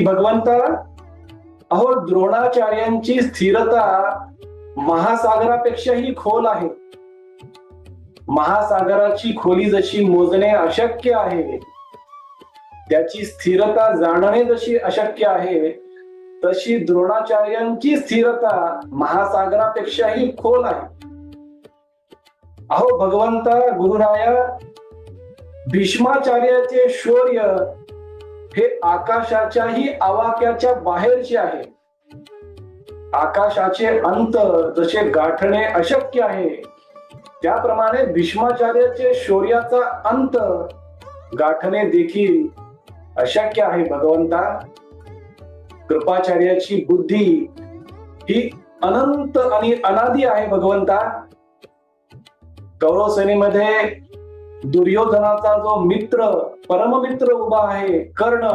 भगवंता, अहो द्रोणाचार्यांची स्थिरता महासागरापेक्षाही खोल आहे. महासागराची खोली जशी मोजणे अशक्य आहे, त्याची स्थिरता जाणणे जशी अशक्य आहे, तशी द्रोणाचार्यांची स्थिरता महासागरापेक्षाही खोल आहे. अहो भगवंता गुरुराया, भीष्माचार्याचे शौर्य हे आकाशाच्याही आवाक्याच्या बाहेरचे आहे. आकाशाचे अंत जसे गाठणे अशक्य आहे, त्याप्रमाणे भीष्माचार्याचे शौर्याचा अंत गाठणे देखील अशक्य आहे. भगवंता, कृपाचार्याची बुद्धी ही अनंत आणि अनादी आहे. भगवंता, कौरव सेनेमध्ये दुर्योधनाचा जो मित्र, परममित्र उभा आहे कर्ण,